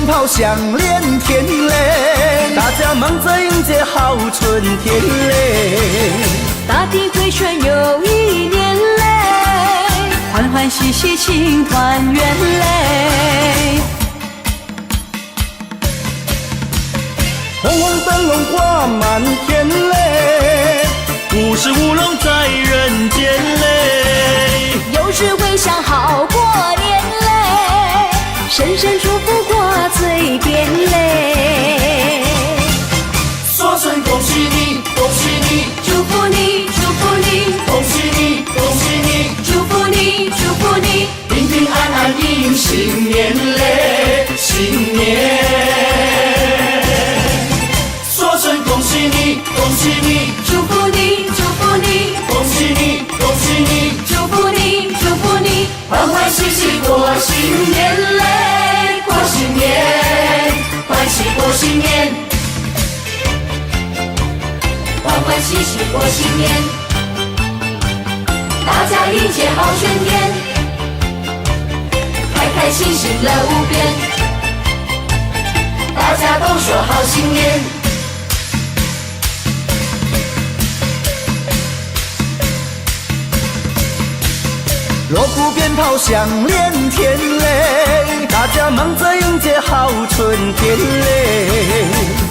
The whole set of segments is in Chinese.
炮响连天嘞，大家忙着迎接好春天嘞。大地回春又一年嘞，欢欢喜喜庆团圆嘞。红红灯笼挂满天嘞，五十五龙在人间嘞。又是回乡好过年嘞，声声祝福挂嘴边嘞。说声恭喜你，恭喜你，祝福你，祝福你，恭喜你，恭喜你，祝福你，祝福你，平平安安迎新年嘞，新年。说声恭喜你，恭喜你，祝福你，祝福你，恭喜你，恭喜你，祝福你，祝福你，欢欢喜喜过新年嘞，过新年，欢喜过新年，欢欢喜喜过新年，大家迎接好春天，开开心心乐无边，大家都说好新年。锣鼓鞭炮响连天嘞，大家忙着迎接好春天嘞。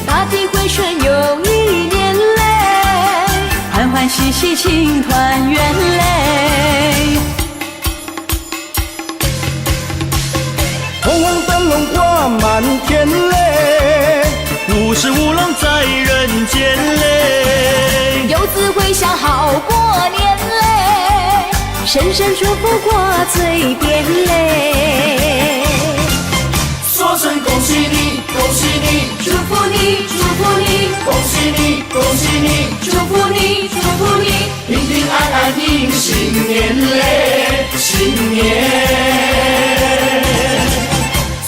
大地回春又一年嘞，欢欢喜喜庆团圆嘞。红红灯笼挂满天嘞，五十五龙在人间嘞。游子回乡好过年嘞，声声祝福挂嘴边嘞。说声恭喜你，恭喜你，祝福你，祝福你，恭喜你，恭喜你，祝福你，祝福你，平平安安迎新年嘞，新年。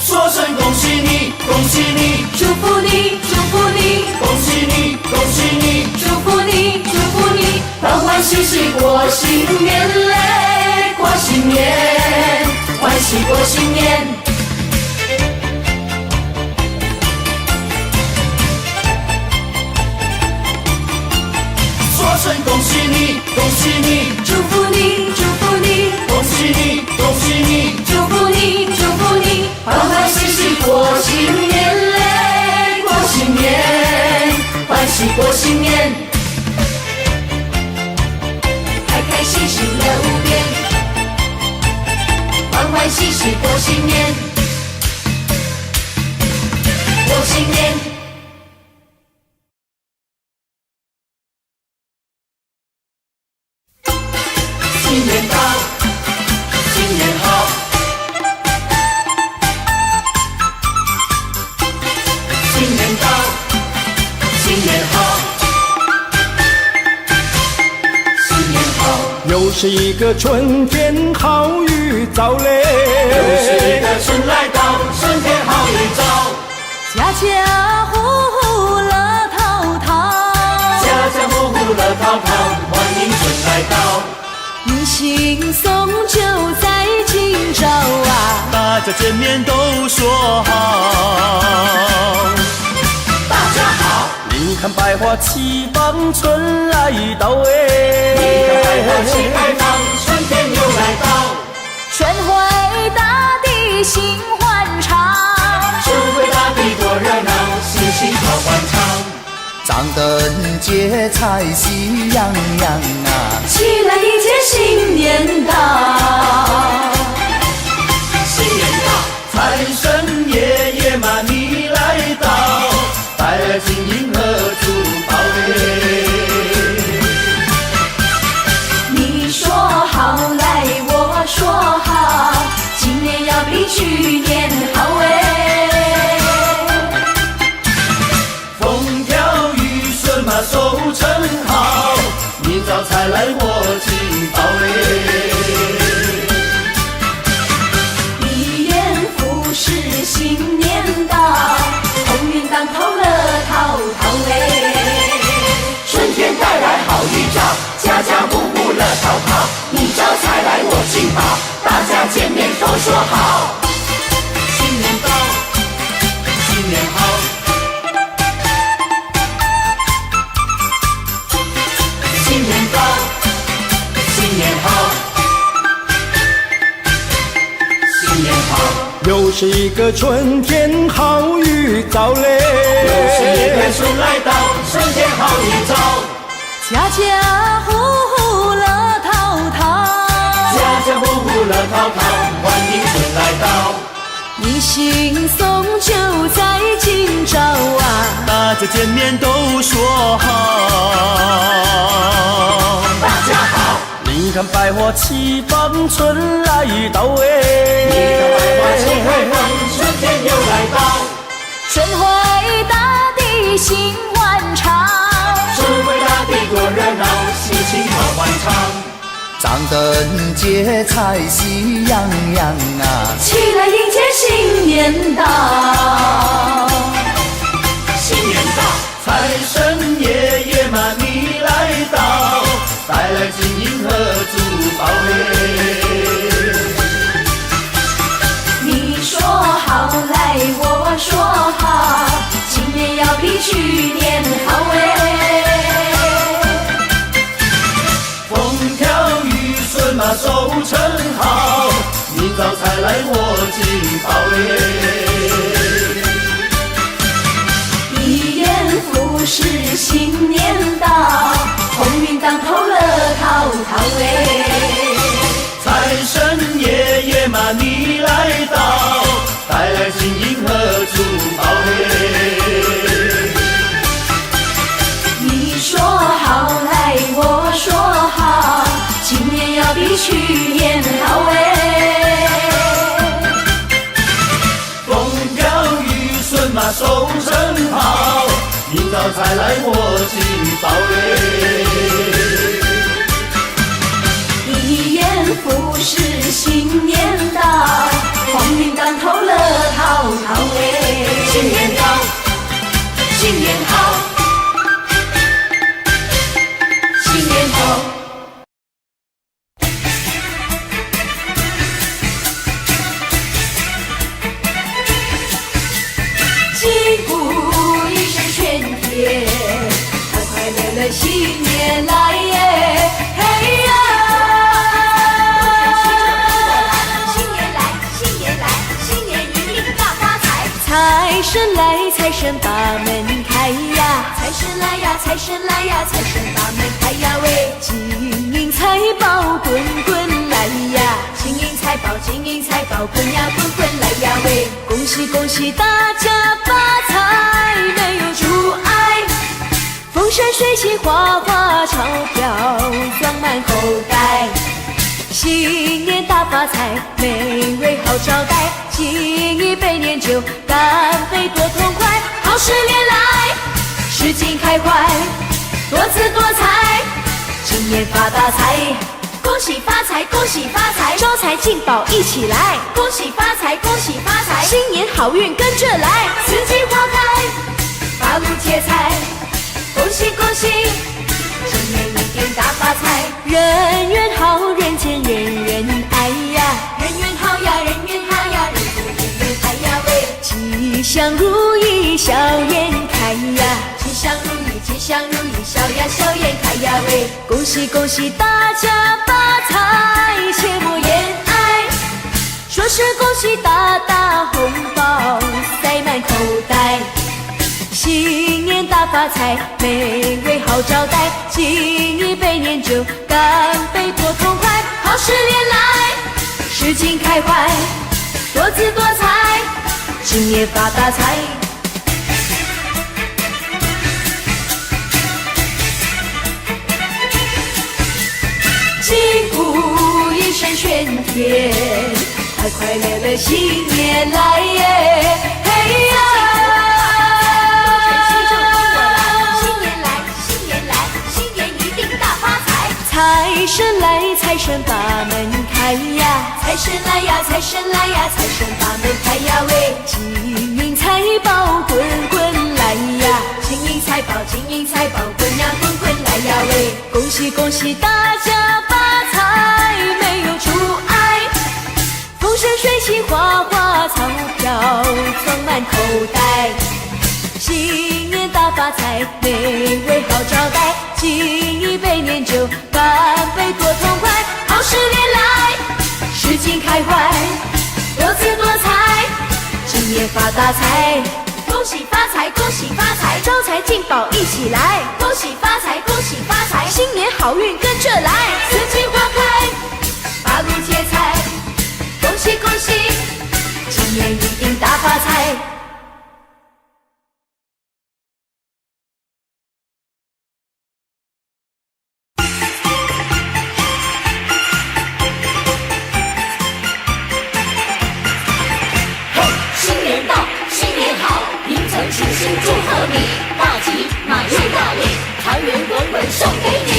说声恭喜你，恭喜你，祝福你，祝福你，恭喜你，恭喜你，祝福你，祝福你，欢欢喜喜过新年嘞，过新年，欢喜过新年。说声恭喜你，恭喜你，祝福你，祝福你，恭喜你，恭喜你，祝福你，祝福你，欢欢喜喜过新年嘞，过新年，欢喜过新年，开开心心乐无边，欢欢喜喜过新年，过新年。新年到，新年好，新年到，新年好，新年好，又是一个春天好预兆嘞，又是一个春来到，春天好预兆，家家户户乐淘淘，家家户户乐淘淘，欢迎春来到。迎新送旧在今朝啊，大家见面都说好。大家好，你看百花齐放，春来到哎，你看百花齐开放，春天又来到，春回大地心欢畅，春回大地多热闹，喜庆好欢唱。张灯结彩喜洋洋啊，起来迎接新年到，新年到，财神爷爷嘛你来到，带来金银和珠宝嘞。你说好来我说好，今年要比去年好哎。收成好，明早才来我进宝嘞。一元复始新年到，鸿运当头乐淘淘哎。春天带来好预兆，家家户户乐淘淘，你招财来我进宝，大家见面都说好。新年到，是一个春天好预兆嘞，又是一个春来到，春天好预兆，家家户户乐淘淘，家家户户乐淘淘，欢迎春来到。迎新送旧在今朝啊，大家见面都说好。大家好，你看百花齐放，春来到哎，你看百花齐放，春天又来到，春回大地心欢畅，春回大地多热闹，心情好欢畅。张灯结彩喜洋洋啊，起来迎接新年到，新年到，财神爷爷嘛你来到，带来金银和珠宝嘞。你说好来我说好，今年要比去年好哎。收成好，明早才来我进宝嘞。一言复始新年到，鸿运当头乐淘淘哎。财神爷爷嘛你来到，带来金银和珠宝嘞。你说好来我说好，今年要比去年好哎。风调雨顺嘛收成好，明早才来我进宝嘞。一言复始新年到，鸿运当头乐淘淘哎。新年到，新年好，新年好。击鼓一声喧天，快快乐乐新年来耶！嘿呀！新年来，新年来，新年一定大发财！财神来，财神把门开呀！财神来呀，财神来呀，财神把门开呀喂！金银财宝滚滚来呀！金银财宝，金银财宝滚呀滚滚来呀喂！恭喜恭喜大家发财，没有阻碍，风生水起，花花钞票装满口袋。新年大发财，美味好招待，敬一杯年酒，干杯多痛快，好事连来，诗经开怀，多姿多彩，今年发大财。恭喜发财，恭喜发财，招财进宝一起来！恭喜发财，恭喜发财，新年好运跟着来！四季花开，八路接财，恭喜恭喜，今年一定大发财！人缘好，人见人人爱呀，人缘好呀，人缘好呀，人见人人爱呀喂！吉祥如意，笑颜开呀，吉祥如意，吉祥如意，笑呀笑颜开呀喂！恭喜恭喜大家发财，切莫言哀，说声恭喜，大大红包塞满口袋。新年大发财，美味好招待，敬一杯年酒，干杯多痛快，好事连来，诗经开怀，多姿多彩，今年发大财。击鼓一声喧天，快快乐乐新年来耶！嘿呀！新年来，新年来，新年一定大发财！财神来，财神把门开呀！财神来呀，财神来呀，财神把门开呀喂！金银财宝滚滚来呀！金银财宝，金银财宝滚呀滚滚来呀喂！恭喜恭喜大家发财，没有阻碍，风生水起，花花钞票装满口袋。新年大发财，美味好招待，敬一杯年酒，干杯多痛快，好事连来，诗经开怀，多姿多彩，新年发大财，恭喜发财，恭喜发财，招财进宝一起来，恭喜发财，恭喜发财，新年好运跟着来，四季花开，八路接财，恭喜恭喜，今年一定大发财。庆幸祝贺你，大吉满月大利，财源滚滚送给你。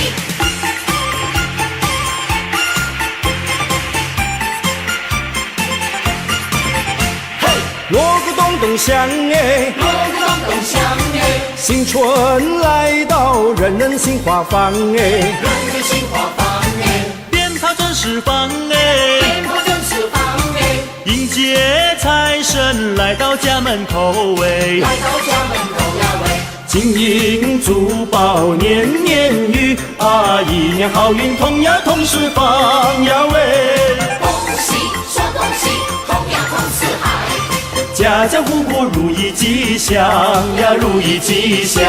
锣鼓咚咚响哎，锣鼓咚咚响哎，新春来到，人人心花放哎，人人心花放哎，鞭炮正释放哎，鞭炮正释放哎，迎接财神来到家门口哎，来到家门口呀喂，金银珠宝年年余啊，一年好运同呀同时放呀喂，恭喜说恭喜，同呀同四海，家家户户如意吉祥呀，如意吉祥。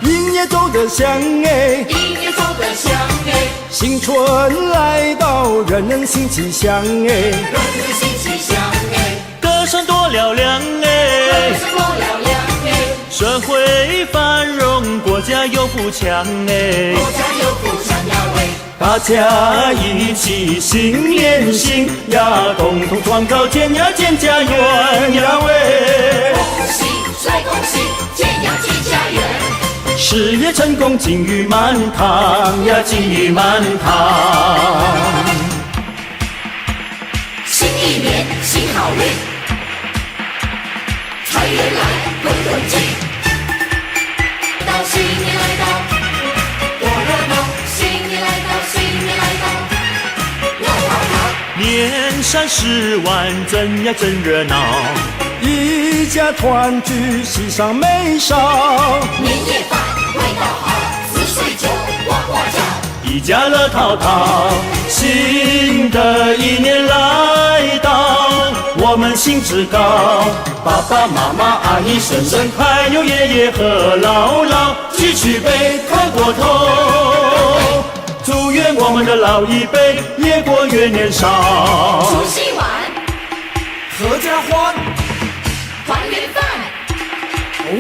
音乐走得响哎，音乐走得响哎，新春来到，人人心吉祥哎，人人心齐祥哎，歌声多嘹亮歌哎，声多嘹亮哎，社会繁荣，国家有富强哎，国家有富强呀喂，大家一起心连心呀，共同创造建呀建家园呀喂，恭喜帅恭喜，建呀建家园。事业成功，金玉满堂呀，金玉满堂。新一年新好运，财源来滚滚进。到新年来到，多热闹！新年来到，新年来到，热闹闹。年三10万，真呀真热闹。一家团聚，喜上眉梢。年夜饭味道好，滋水酒呱呱叫。一家乐淘淘，新的一年来到，我们兴致高。爸爸妈妈、阿姨生日快，有爷爷和姥姥，举起杯喝过头。祝愿我们的老一辈越过越年少。除夕晚，合家欢，团圆饭，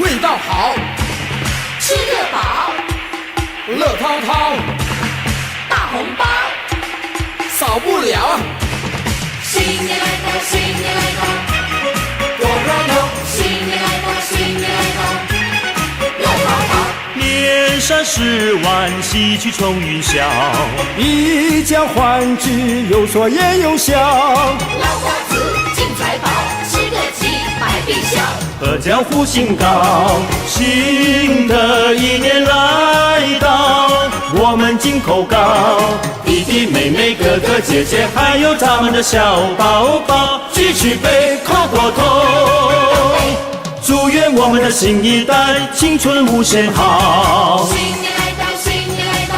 味道好，吃得饱，乐滔滔，大红包。少不了。新年来到，新年来到，多热闹！新年来到，新年来到，热闹闹。年三10万，喜气冲云霄。一家欢聚，有说也有笑。老瓜子进财宝，吃个鸡百必笑。阖家福星高，新的一年来到，我们金口高。弟弟妹妹哥哥姐姐，还有咱们的小宝宝，举起杯口过头，祝愿我们的新一代青春无限好。新年来到，新年来到，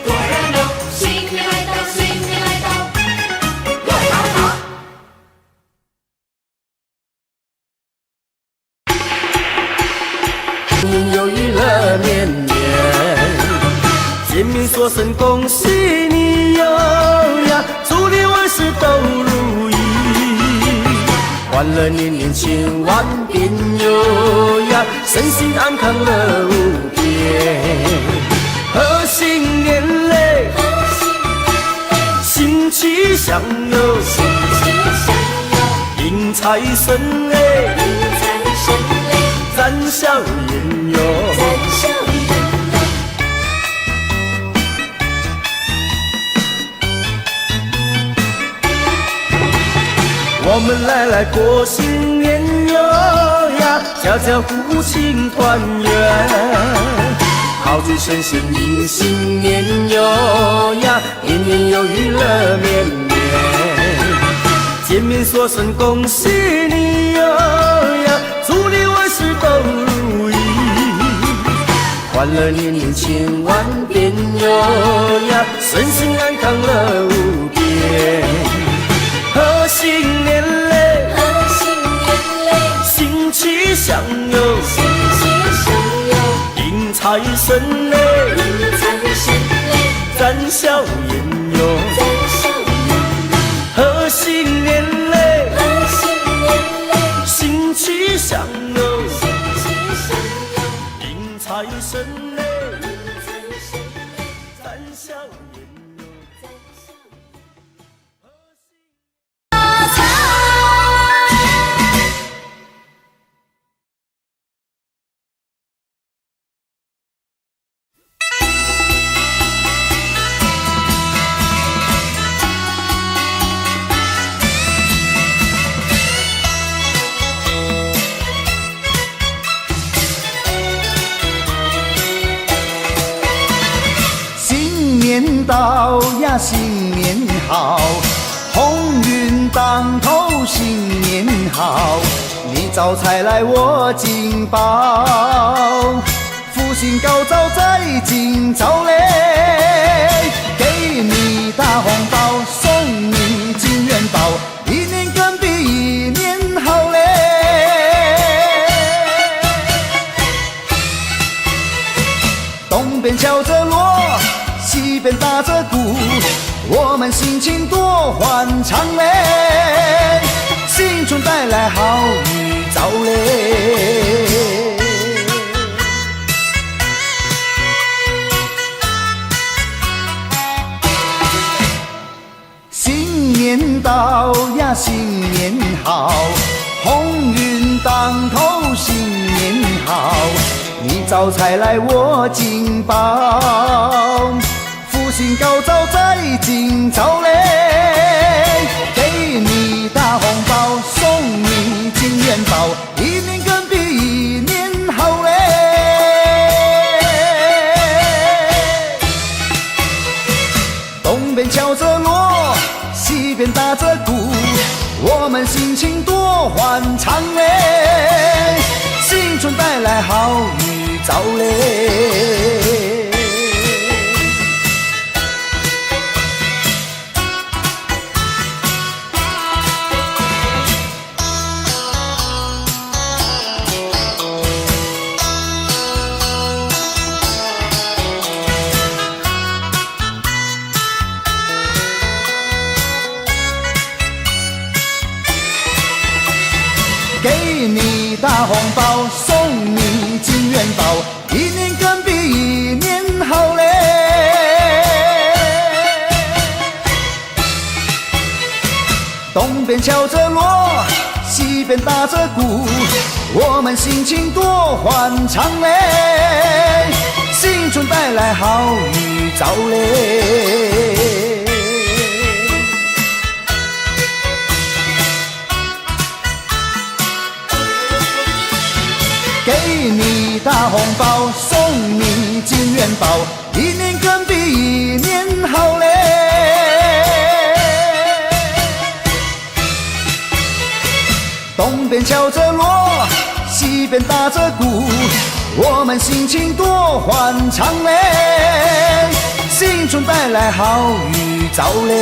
多热闹！新年来到，新年来到，热闹闹。你有娱乐绵绵，见面说声恭喜你哟呀，祝你万事都如意，欢乐年年千万遍哟呀，身心安康乐无边，贺新年嘞，新气象哟，迎财神嘞，展笑颜哟。我们来过新年哟呀，家家户户庆团圆，炮竹声声迎新年哟呀，年年有余乐绵绵，见面说声恭喜你哟呀，祝你万事都如意，欢欢乐年年千万遍哟呀，身心安康乐无边。贺新年嘞，贺新年嘞，新气象哟，新气象哟，迎财神嘞，迎财神嘞，展笑颜哟，展笑颜哟。贺新年嘞，贺新年嘞，新气象哟，新气象哟，迎财神嘞，迎财神嘞，展笑颜哟。展笑发财。新年到呀，新年好，鸿运当头，新年好。你招财来我进宝，福星高照在今朝嘞。给你大红包，送你金元宝，一年更比一年好嘞。东边敲着锣，西边打着鼓，我们心情多欢畅嘞，新春带来好预兆嘞。新年到呀，新年好，鸿运当头，新年好。你招财来我进宝，福星高照在今朝嘞。给你大红包，送你金元宝，一年更比一年好嘞。东边敲着锣，西边打着鼓，我们心情多欢畅嘞，新春带来好预兆嘞。给你大红包，送你金元宝，一年更比一年好嘞。东边敲着锣，西边打着鼓，我们心情多欢畅嘞，新春带来好预兆嘞。给你大红包，送你金元宝，一年更比一年好嘞。东边敲着锣，西边打着鼓，我们心情多欢畅嘞，新春带来好预兆嘞。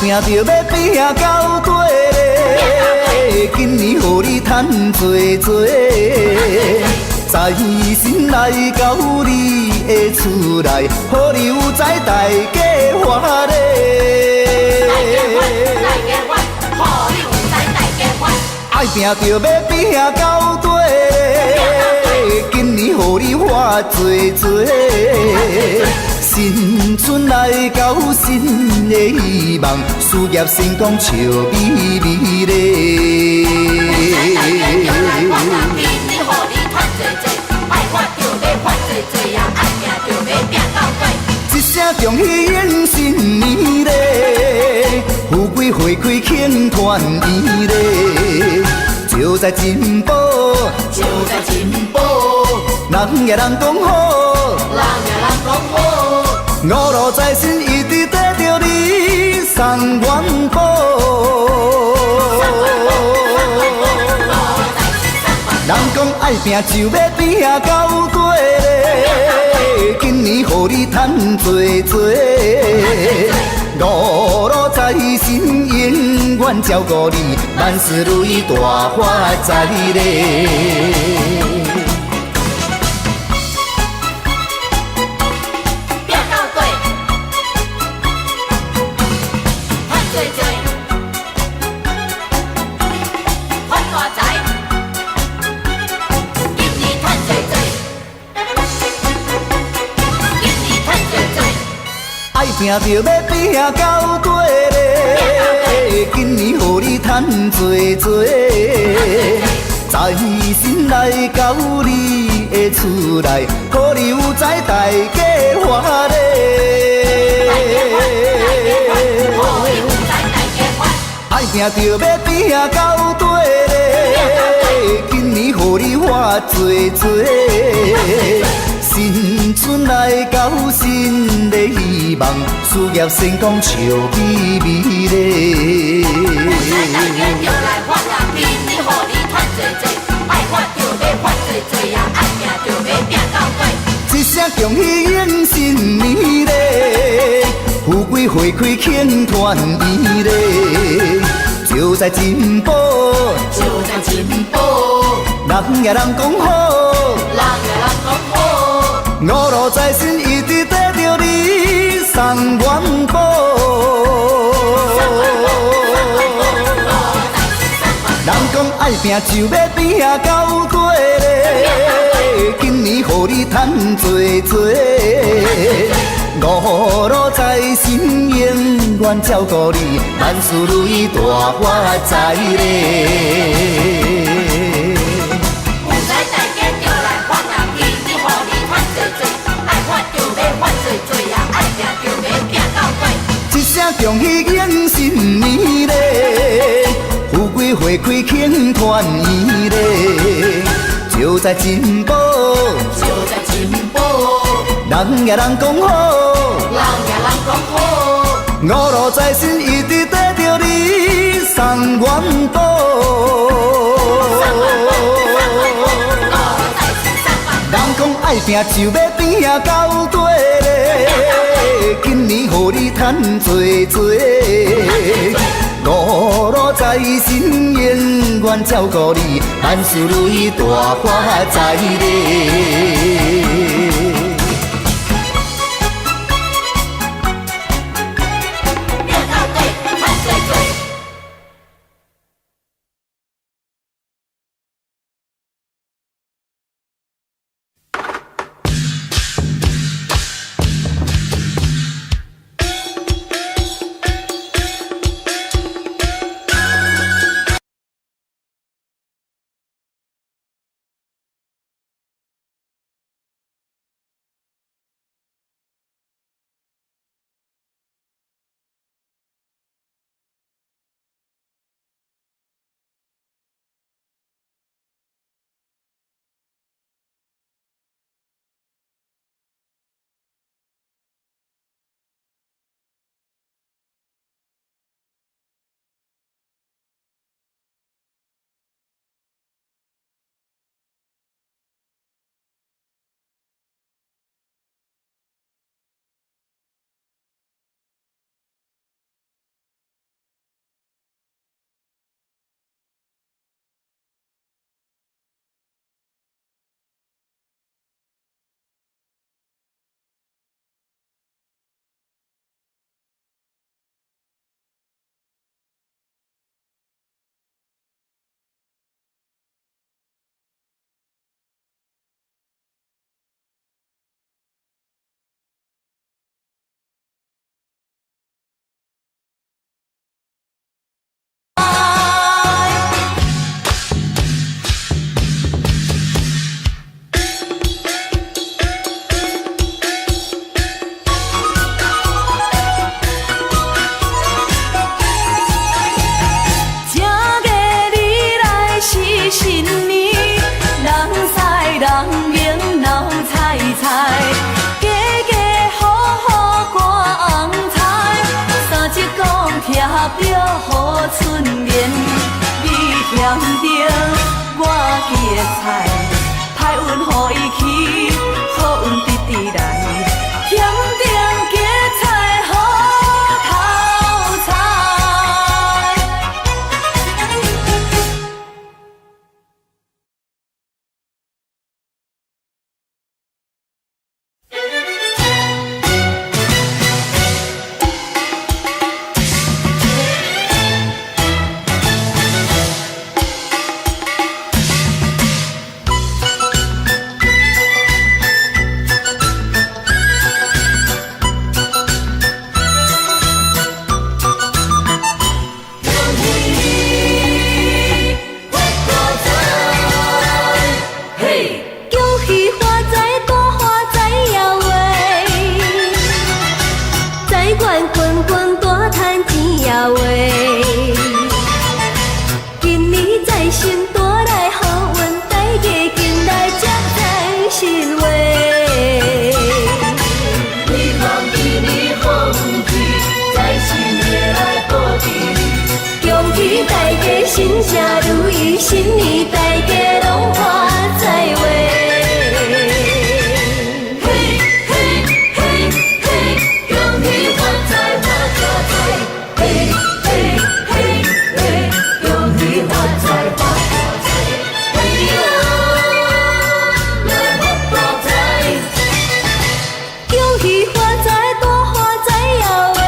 拼着要拼到底嘞，今年予你赚多多，财神来到你的厝内，予你有财大家发嘞。爱拼着要拼到底嘞，今年予你发多多。新春来到，新的希望，事业成功笑眯眯咧。今年予你赚多多，爱发着要发多做呀，爱拼就要拼到底。一声恭喜迎新年嘞，富贵花开庆团圆嘞，就在进步，就在进步，人也人讲好，人也人讲好，五路财神一直跟着你送元宝。人讲爱拼就要拼到底嘞，今年予你赚多多，五路财神永远照顾你，万事如意大发财嘞。拼到底，赚多多，发大财，今年赚多多，今年赚多多。爱拼就要拼到底嘞，今年予你赚多多，财神来到你的厝内，予你有财大家欢嘞。爱拼就要拼到底嘞，今年予你发多多。新春来到，新的希望，事业成功笑眯眯嘞。大家就来发啦，今年予你赚多多，爱发就要发多多呀，爱拼就要拼到底。一声恭喜迎新年嘞，富贵花开庆团圆嘞，就在进步，就在进步，人也人讲好，人也人讲好。五路财神一直跟着你送元宝。人讲爱拼就要拼到底嘞，今年予你赚多多，五路财神永远照顾你，万事如意大发财嘞。有财大家就来发啦，今年予你赚多多，爱发就要发多多呀，爱拼就要拼到底。一声恭喜迎新年嘞，富贵花开庆团圆嘞，就在进步，就在进步，人也人讲好，人也人讲好。五路财神一直跟着你送元宝。人讲爱拼就要拼到底嘞，今年予你赚多多，五路财神永远照顾你，万事如意大发财嘞。新家如意，新年大家拢欢在话。嘿嘿嘿嘿，恭喜发财发大财！嘿嘿嘿嘿，恭喜发财发大财！嘿呀，来发大财！恭喜发财，大发财呀喂！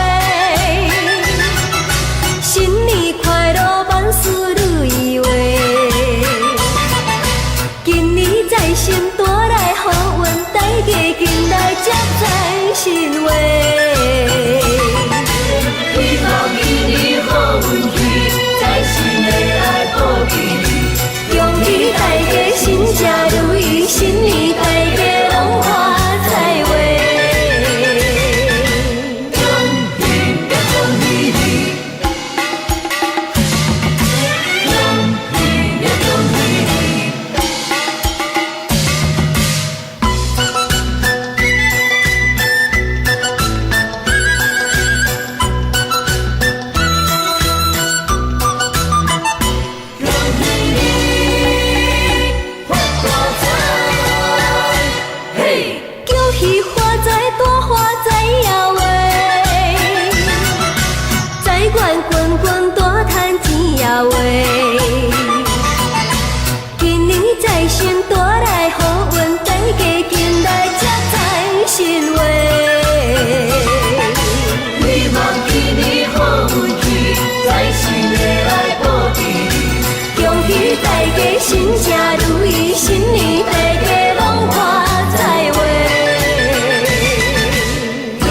新年快乐，万事如意话。今年财神带来好运，大家紧来接财神话。希望今年好运气，财神会来保庇你。恭喜大家新家如意，新年大家拢欢在话。今年财神带来好运，大家紧来接财神话。希望今年好运气，财神会来保庇你。恭喜大家新家如意，新年大家拢欢在话。恭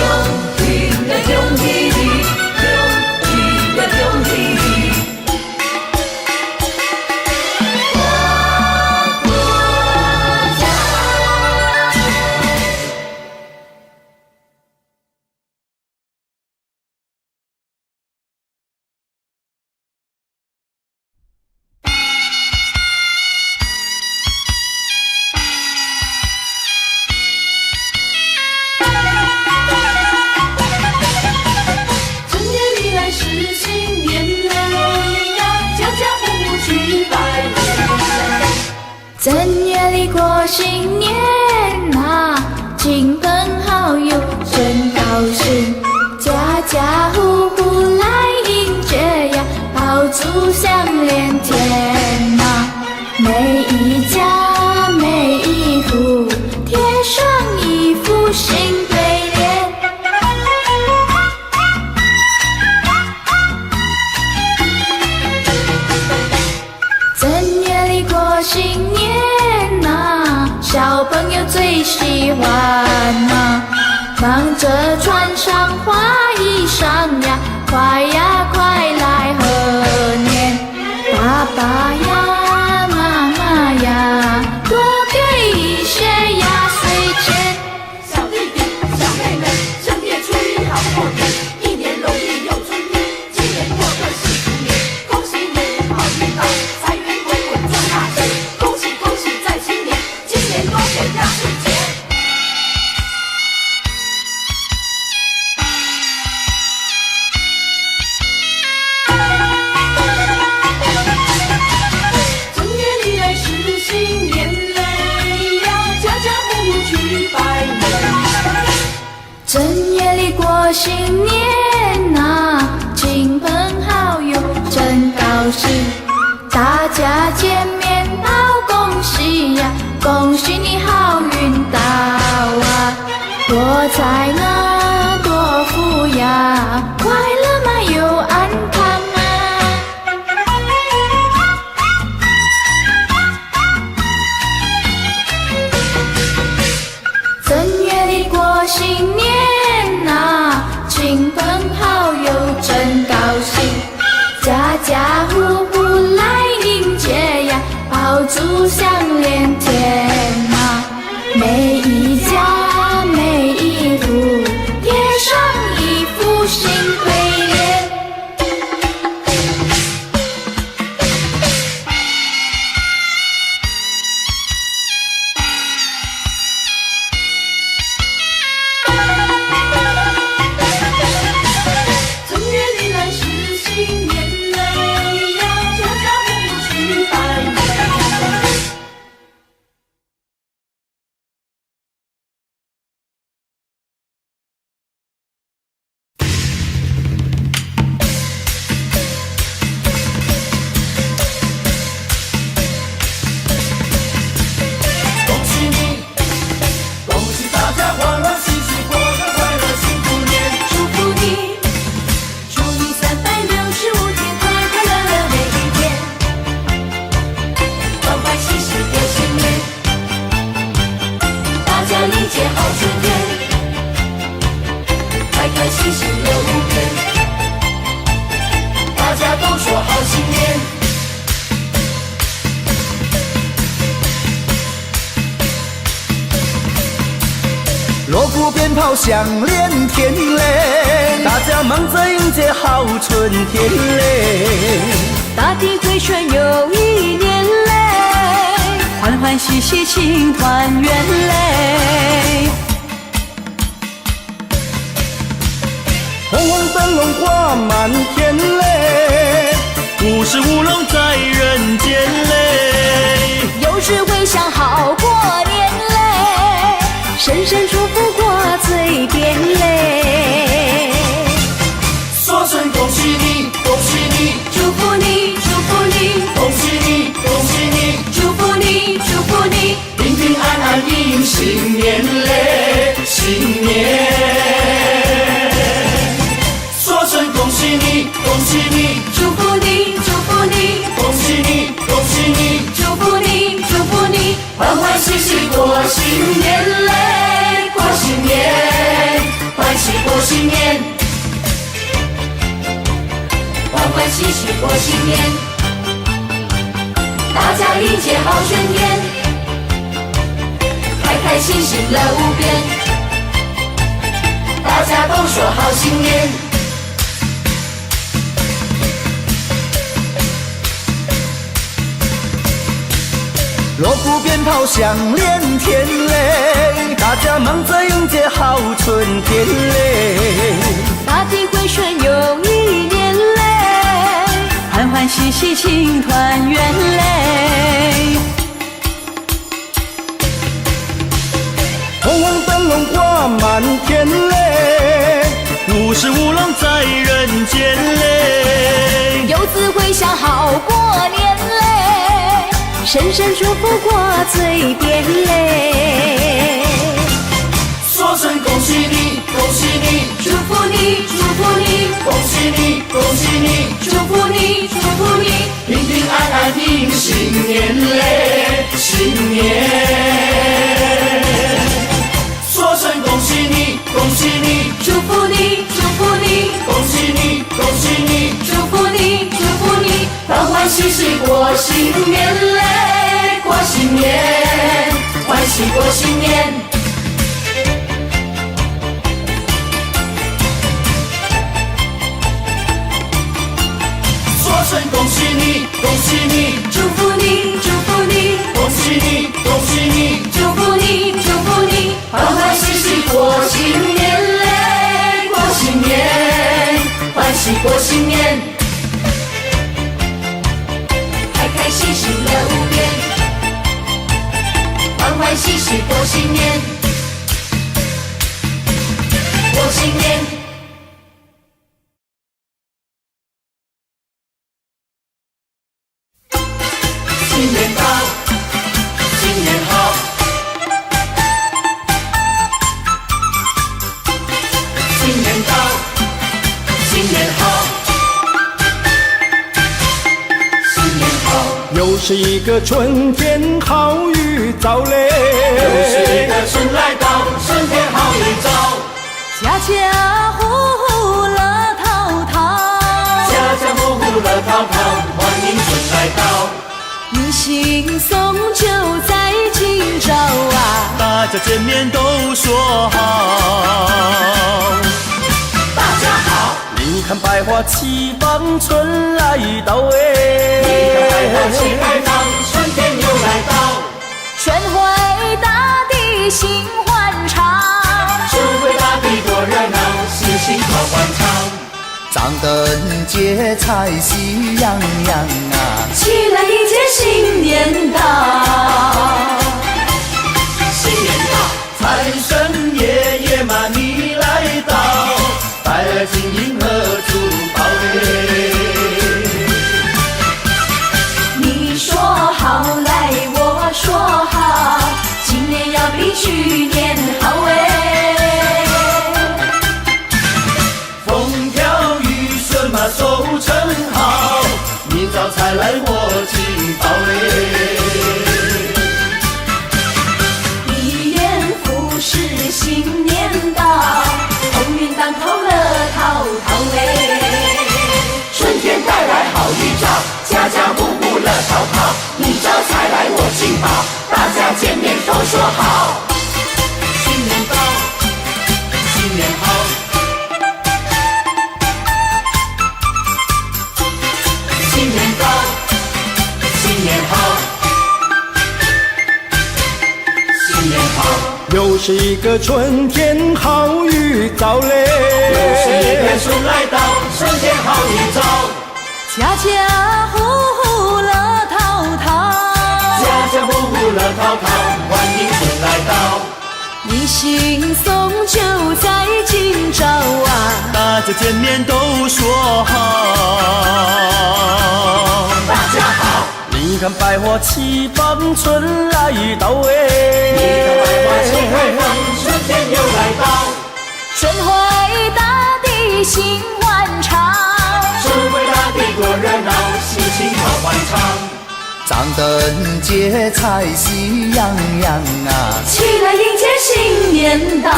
喜呀恭喜你，恭喜呀恭喜你。正月里过新年啊，亲朋好友真高兴，家家户户来迎接呀，爆竹响连天啊，每一家每一户贴上一副新对联。正月里过新年小朋友最喜欢啊，忙着穿上花衣裳呀，快呀快来贺年！爸爸呀，妈妈呀，多给一些压岁钱。小弟弟、小妹妹，正月初一好过年，一年容易又春天，今年过个幸福年，恭喜你好运到，财源滚滚赚大钱，恭喜恭喜在新年，今年多给压岁钱。正月里来是新年嘞呀，家家户户去拜年。正月里过新年啊，亲朋好友真高兴，大家见面道恭喜呀，恭喜你好运到啊，多财呢多福呀，快乐嘛又安康啊。正月里过新年啊，亲朋好友真高兴，家家户户来迎接呀，爆竹响连天啊，每一家每一户贴上一副新对联。正月里来是新年嘞呀，鞭炮响连天嘞，大家忙着迎接好春天嘞，大地回春又一年嘞，欢欢喜喜庆团圆嘞。红红灯笼挂满天嘞，五十五龙在人间嘞，有时会想好过年嘞，声声祝福挂嘴边嘞。说声恭喜你，恭喜你，祝福你，祝福你，恭喜你，恭喜你，祝福你，祝福你，平平安安迎新年嘞，新年。说声恭喜你，恭喜你，祝福你，祝福你，恭喜你，恭喜你，祝福你，祝福你，欢欢喜喜过新年嘞，过新年，欢喜过新年，欢欢喜喜过新年，大家迎接好春天，开开心心乐无边，大家都说好新年。锣鼓鞭炮响连天嘞，大家忙着迎接好春天嘞，大地回春又一年嘞，欢欢喜喜庆团圆嘞。红红灯笼挂满天嘞，五十五龙在人间嘞，游子回乡好过年嘞，声声祝福挂嘴边嘞。说声恭喜你，恭喜你，祝福你，祝福你，恭喜你，恭喜你，祝福你，祝福你，平平安安迎新年嘞，新年。说声恭喜你，恭喜你，祝福你，祝福你，恭喜你，恭喜你，祝福你，祝福你，欢欢喜喜过新年嘞，过新年，欢喜过新年。说声恭喜你，恭喜你，祝福你，祝福你，恭喜你，恭喜你，祝福你，祝福你，欢欢喜喜过新年嘞，过新年，欢喜过新年，开开心心乐无边，欢欢喜喜过新年，过新年。新年到，新年好，新年到，新年好，新年好，又是一个春天好预兆嘞，又是一个春来到，春天好预兆，家家户户乐淘淘，家家户户乐淘淘，欢迎春来到。迎新送旧在今朝啊，大家见面都说好。大家好，你看百花齐放，春来到哎。你看百花齐开放，春天又来到。春回大地心欢畅，春回大地多热闹，喜庆好欢唱。张灯结彩喜洋洋啊，起来迎接新年到，新年到，财神爷爷嘛你来到，带来金银和珠宝嘞。你说好来我说好，今年要比去年好哎。收成好，明早才来我进宝嘞。一元复始新年到，鸿运当头乐淘淘嘞。春天带来好预兆，家家户户乐淘淘，明早才来我进宝，大家见面都说好。新年到，是一个春天好预兆嘞，又是一片春来到，春天好预兆。家家户户乐淘淘，家家户户乐淘淘，欢迎春来到。一心送就在今朝啊，大家见面都说好。大家好，你看百花齐放，春来到哎，你看百花齐开放，春天又来到。春回大地心欢畅，春回大地多热闹，心情好欢畅。张灯结彩喜洋洋啊，起来迎接新年到。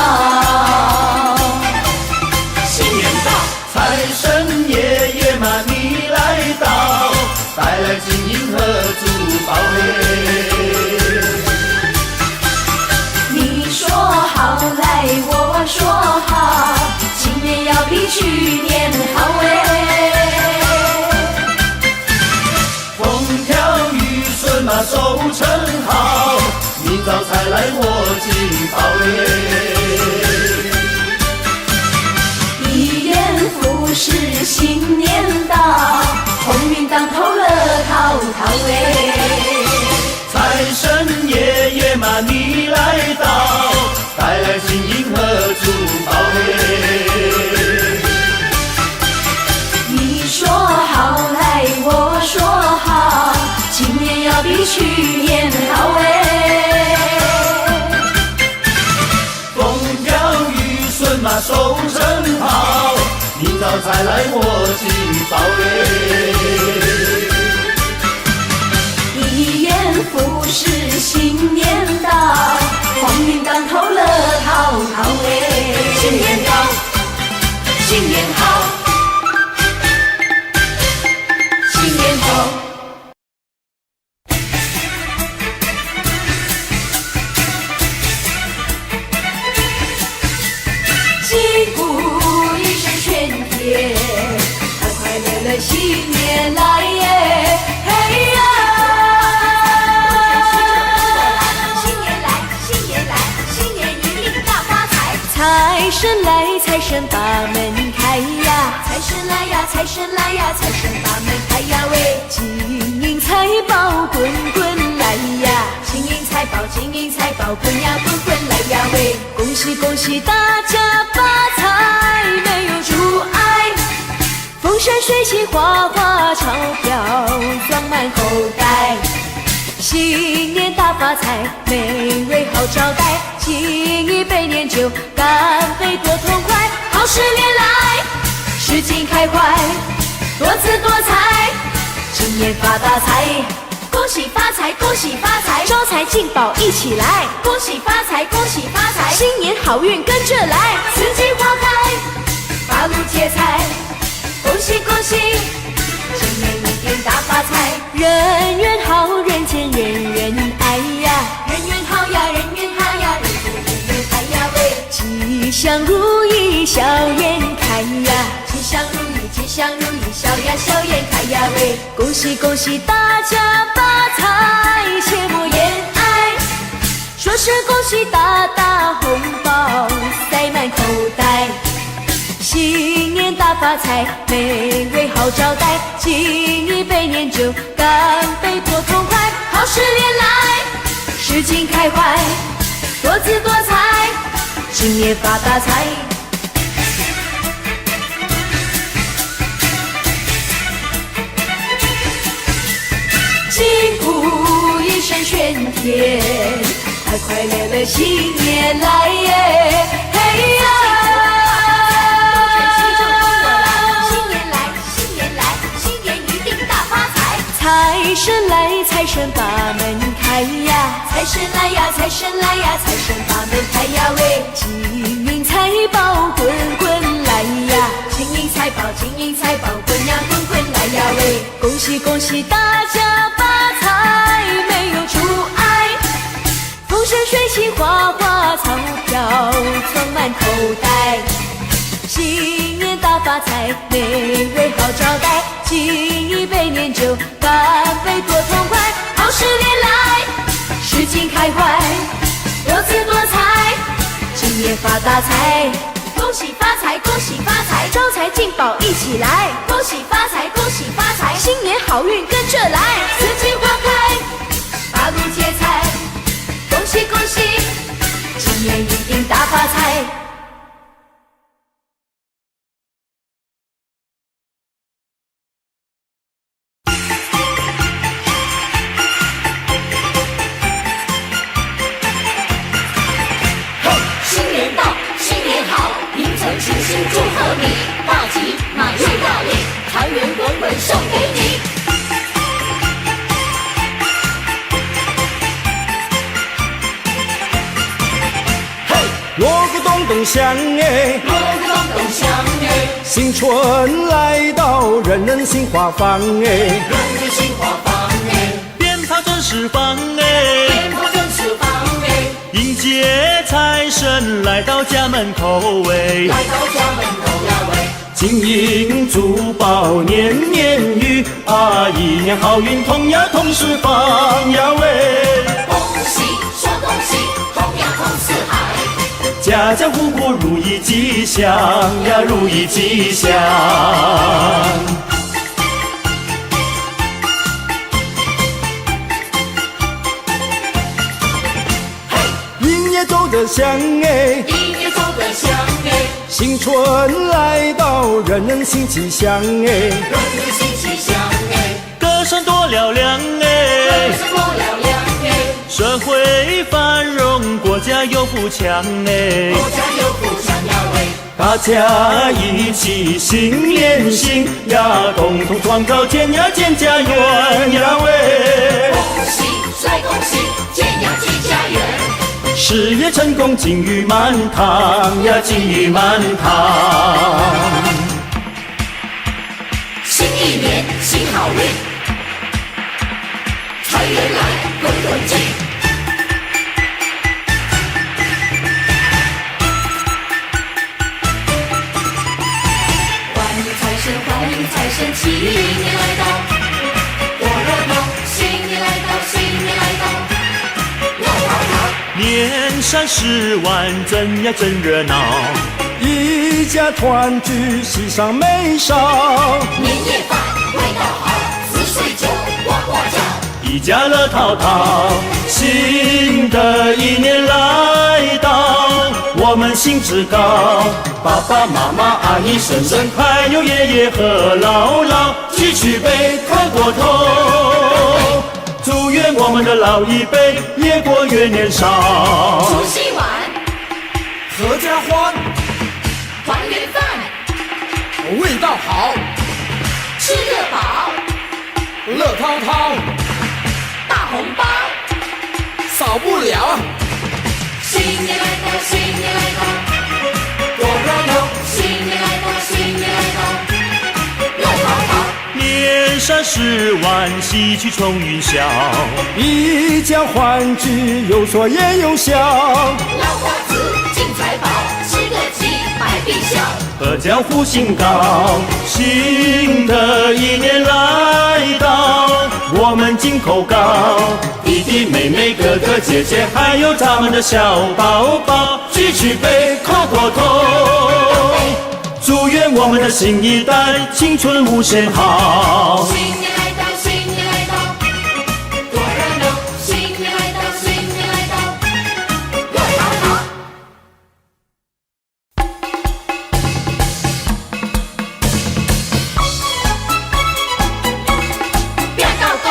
新年到，财神爷爷嘛你来到，带来金银和珠宝嘿。你说好来，我说好，今年要比去年好哎。风调雨顺嘛收成好，明早才来我金宝嘞。一元复始新年到，鸿运当头乐淘淘哎。财神爷爷嘛你来到，带来金银和珠宝嘿。你说好来，我说好，今年要比去年好哎。风调雨顺嘛收成好，明早才来我金宝嘞。一元复始新年到，鸿运当头乐淘淘哎。新年到，新年好，新年好。击鼓一声喧天，快快乐乐新年来耶！嘿呀！新年来，新年来，新年一定大发财！财神来，财神把门开呀！财神来呀，财神来呀，财神把门开呀喂！金银财宝滚滚来呀！金银财宝，金银财宝滚呀滚滚来呀喂！恭喜恭喜大家发财，没有阻碍，风生水起，花花钞票装满口袋。新年大发财，美味好招待，敬一杯年酒，干杯多痛快，好事连来，事情开怀，多姿多彩，今年发大财。恭喜发财，恭喜发财，招财进宝一起来！恭喜发财，恭喜发财，新年好运跟着来，四季花开，八路接财，恭喜恭喜，今年一定大发财，人缘好，人间人人爱呀，人缘好呀，人缘好呀，人间人人爱呀喂，吉祥如意笑颜开呀，吉祥如意，吉祥如意，笑呀笑颜开呀喂，恭喜恭喜大家发财，切莫言哀，说声恭喜大大红包塞满口袋，新年大发财，美味好招待，敬一杯年酒，干杯多痛快，好事连来，事情开怀，多姿多彩，今年发大财。击鼓一声喧天，快快乐乐新年来耶！嘿呀！新年来，新年来，新年一定大发财！财神来，财神把门开呀！财神来呀，财神来呀，财神把门开呀喂！金银财宝滚滚来呀！金银财宝，金银财宝滚呀滚滚来呀喂！恭喜恭喜大家发财，没有阻碍，风生水起，花花钞票装满口袋，新年大发财，美味好招待，敬一杯年酒，干杯多痛快，好事连来，事情开怀，多姿多彩，大财，恭喜发财，恭喜发财，招财进宝一起来，恭喜发财，恭喜发财，新年好运跟着来，四季花开，八路接财，恭喜恭喜，今年一定大发财。新年到，新年好，迎承齐心祝贺你，大吉满月大利，财源滚滚送给你。锣鼓咚咚响哎，锣鼓咚咚响哎，新春来到，人人心花放哎，人人心花放哎，鞭炮正释放哎，鞭炮正释放哎，迎接财神来到家门口哎，来到家门口呀喂，金银珠宝年年余啊，一年好运同呀同时放呀喂，恭喜说恭喜，同呀同四海。家家户户如意吉祥呀，如意吉祥。一年走得香哎，一年走得香哎，新春来到，人人心齐祥哎，人人心齐祥哎，歌声多嘹亮哎，歌声多嘹亮哎，社会繁荣，国家有富强哎，国家有富强呀喂，大家一起心连心呀，共同创造健呀健家园呀喂，恭喜帅恭喜，健呀健家园，事业成功金玉满堂呀，金玉满堂。新一年新好运，财源来滚滚进。欢迎财神，欢迎财神，新年来到，多热闹！新年来到，新年来到，热闹闹。年三十晚真呀真热闹，一家团聚喜上眉梢，年夜饭味道好，四岁酒呱呱叫，一家乐淘淘。新的一年来到，我们兴致高，爸爸妈妈阿姨婶婶还有爷爷和姥姥，举起杯喝过头，祝愿我们的老一辈越过越年少。除夕晚合家欢，团圆饭，味道好，吃得饱，乐滔滔，大红包。少不了。新年来到，新年来到，多热闹！新年来到，新年来到，热闹闹。年三十晚喜气冲云霄，一家欢聚，有说也有笑，老瓜子进财宝，吃个鸡百病消。阖家福星高，新的一年来到，我们金口高，弟弟妹妹哥哥姐姐，还有咱们的小宝宝，举起杯叩过头，祝愿我们的新一代青春无限好。新年来到，新年来到，多热闹！新年来到，新年来到，热闹闹。变到对，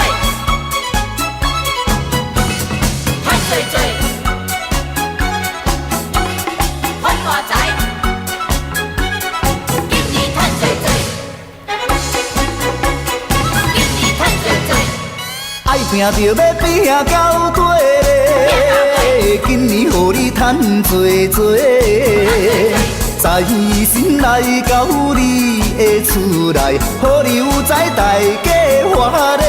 赚水水，发大财，今年赚水水。爱拼着要拼到底，今年予你赚多多。财神来到你的厝内，好你有财大家欢乐。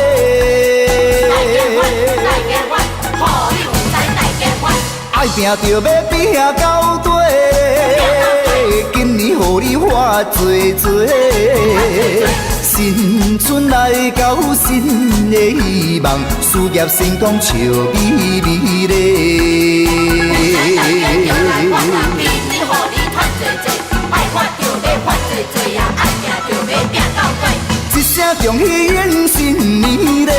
爱拼着要拼到底，今年予你花多多。新春来到，新的希望，事业成功笑眯眯咧。做做，爱发就要发做做呀，爱拼就要拼到底。一声恭喜迎新年嘞，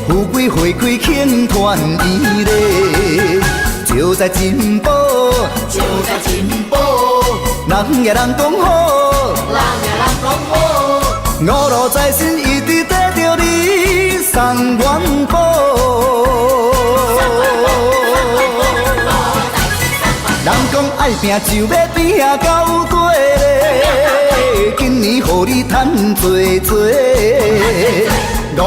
富贵花开庆团圆嘞，就在进步，就在进步，人也人讲好，人也人讲好，五路财神一直跟着你送元宝。人讲爱拼就要拼到底嘞，今年予你赚多多，五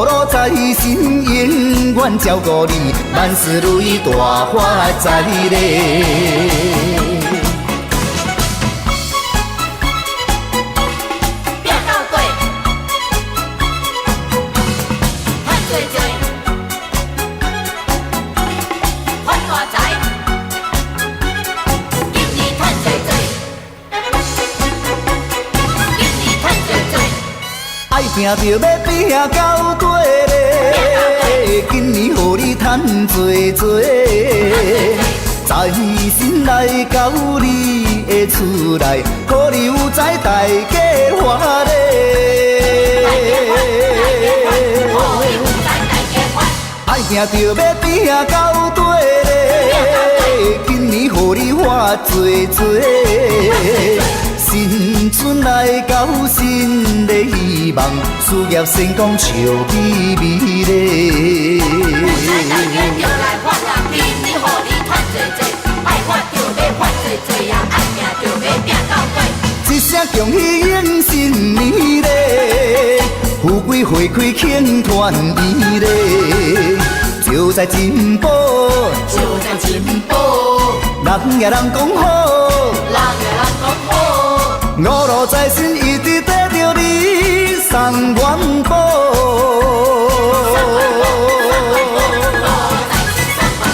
路财神永远照顾你，万事如意大发财嘞。拼到底，赚多多，发大财。今年赚多多，今年赚多多。爱拼就要拼到底嘞，今年予你赚多多，财神来到你的厝内，予你有财大家发嘞。爱拼就要拼到底嘞，今年予你发多多。新春来到，新的希望，事业成功笑眯眯嘞。大家就来发人，今年予你赚多多，爱发就要发多多呀，爱拼就要拼到底。一声恭喜迎新年嘞，富贵花开庆团圆嘞，就在进步，就在进步，人也人讲好，人也人讲好，五路财神一直跟着你送元宝。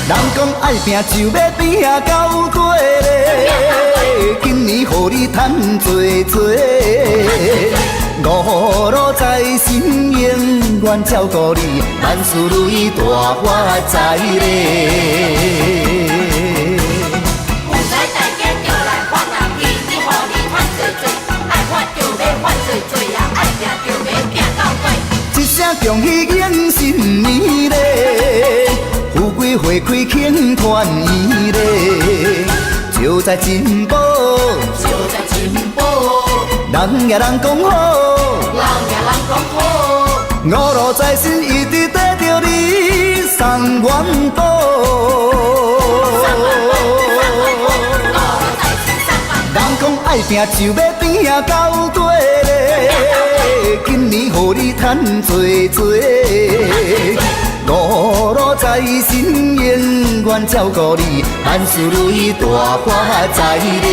人讲爱拼就要拼到底嘞，今年予你赚多多，五路财神永远照顾你，万事如意大发财嘞。有财大家就来发人，今年予你赚多多，爱发就要发多多呀，爱拼就要拼到底。一声恭喜迎新年嘞，富贵花开庆团圆嘞，就在进步，就在进步，人也人讲好，人也人讲好，五路财神一直跟着你送元宝。人讲爱拼就要拼到底嘞，今年予你赚多多，五路财神永远照顾你，万事如意大发财嘞。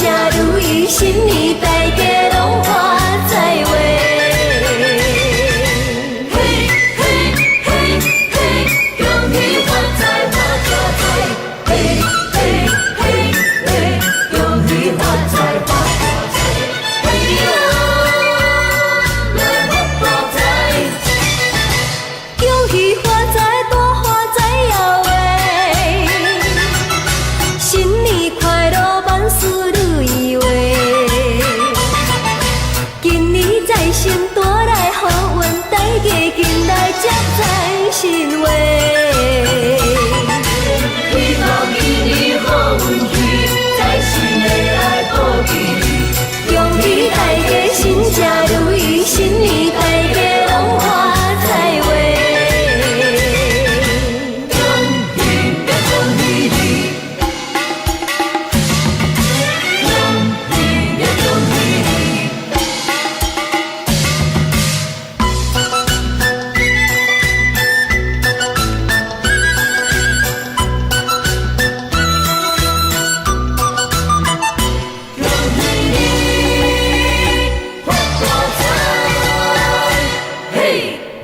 家如意，新年大家拢欢在话。嘿嘿嘿嘿，恭喜发财发大财！嘿嘿嘿嘿，恭喜发财发大财！嘿呀，来发大财！恭喜发财，大发财呀喂！新年快乐，万事如意话。今年财神带来好运，大家紧来接财神话。希望今年好运气，财神会来保庇。恭喜大家新家如意，新年大家拢欢在话。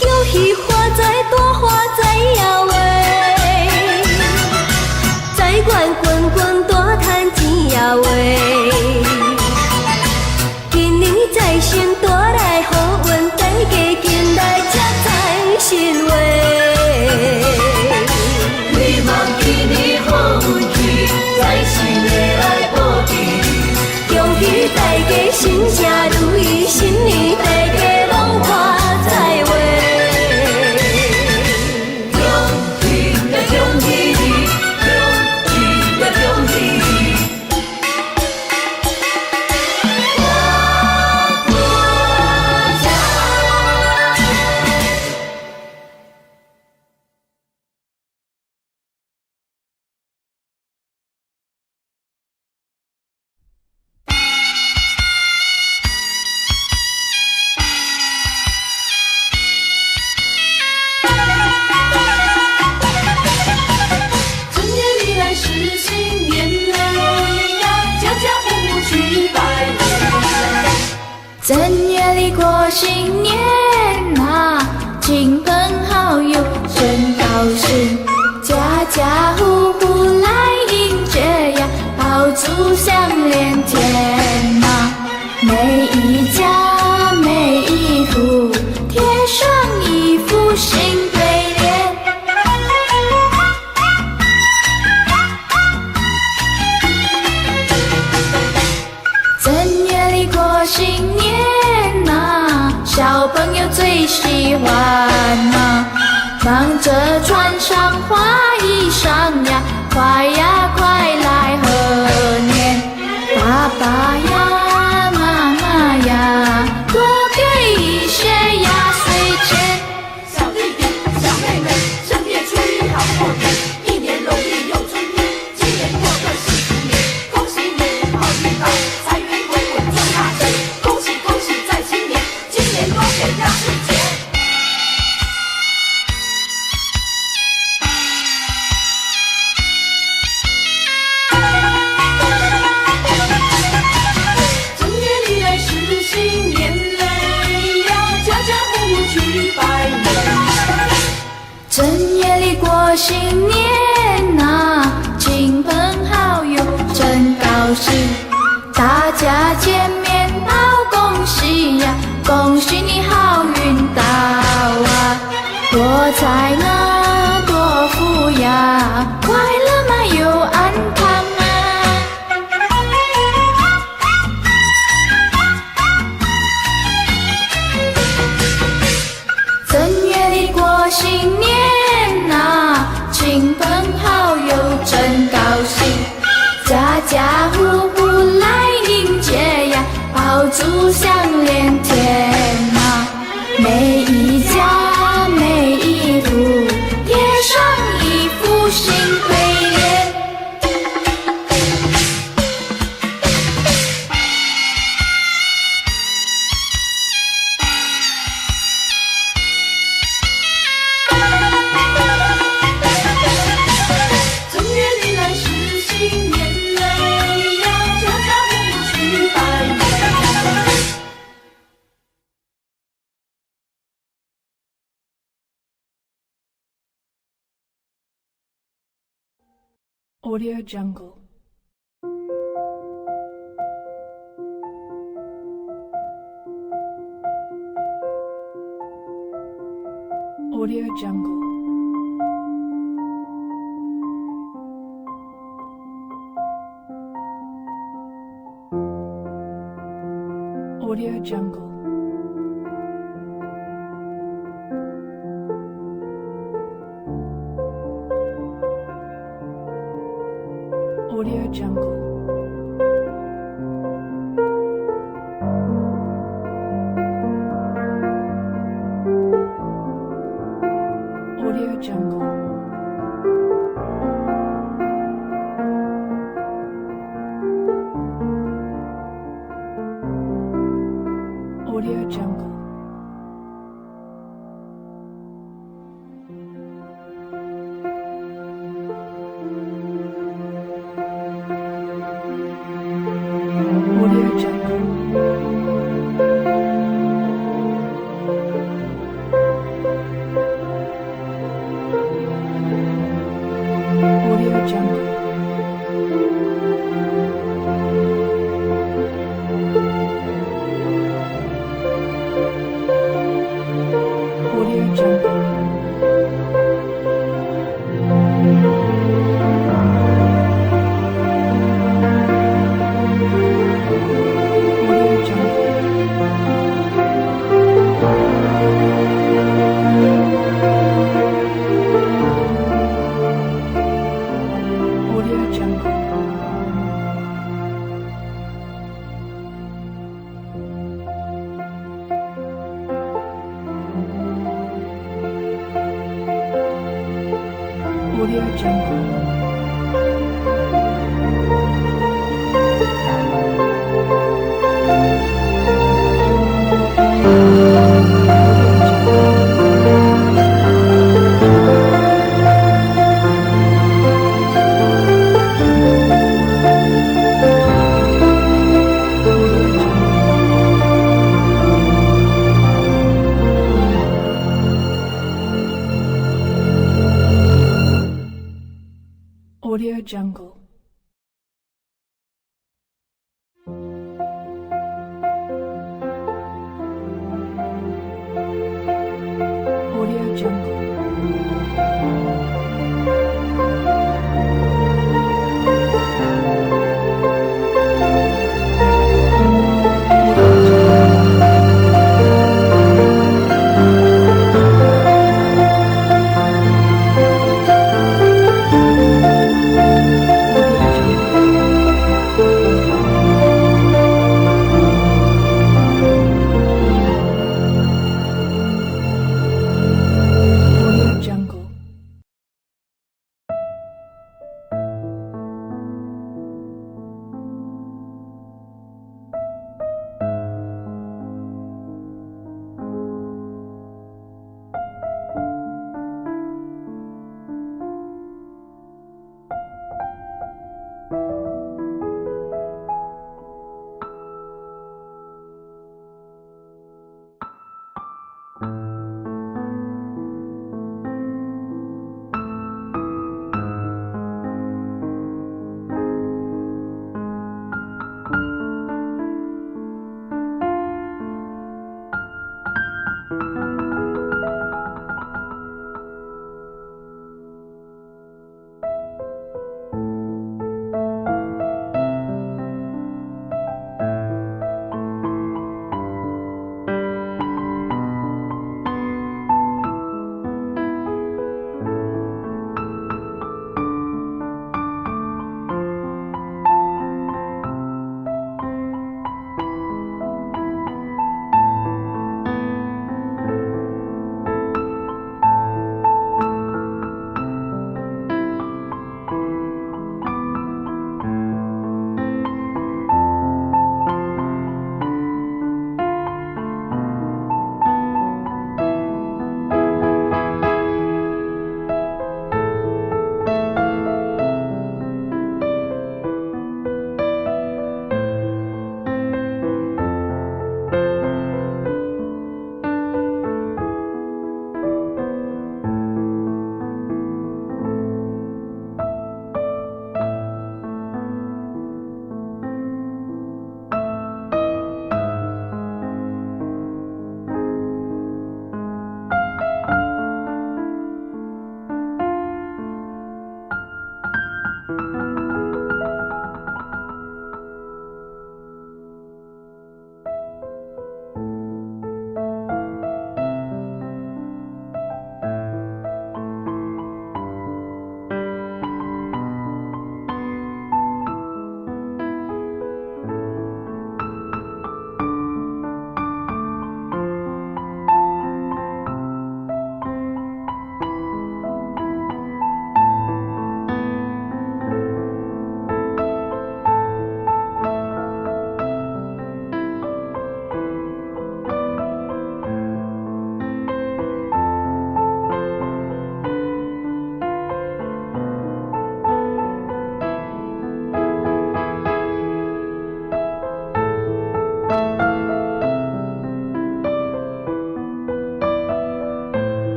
恭喜发财，大发财呀喂！财源滚滚，大赚钱呀喂！今年财神带来好运，大家紧来接财神话。希望今年好运气，财神会来保庇。恭喜大家新家如意，新年大家拢欢在话。正月里来是新年嘞呀，家家户户去拜年。正月里过新年啊，亲朋好友真高兴，家家户户来迎接呀，爆竹响连天啊，每一家每一户贴上一副新对联。正月里过新年啊，小朋友最喜欢啊，忙着穿上花衣裳呀，快呀快来贺年，爸爸呀妈妈呀，多给一些压岁钱。小弟弟、小妹妹，正月初一好过年，一年容易又春天，今年过个40年，恭喜你好运到，财源滚滚赚大钱，恭喜恭喜在新年，今年多给压岁钱。正月里来是新年嘞呀，家家户户去拜年。正月里过新年啊，亲朋好友真高兴，大家见面道恭喜呀，恭喜你好运到啊，多财呢多福呀，快乐嘛又安康啊。正月里过新年啊，亲朋好友真高兴，家家户户来迎接呀，爆竹响连天啊，每一家每一户 Audio Jungle. Audio Jungle. Audio Jungle. Audio Jungle. Audio Jungle. Audio Jungle. Audio Jungle. Audio Jungle. Audio Jungle. Audio Jungle. Audio Jungle. Audio Jungle. Audio Jungle.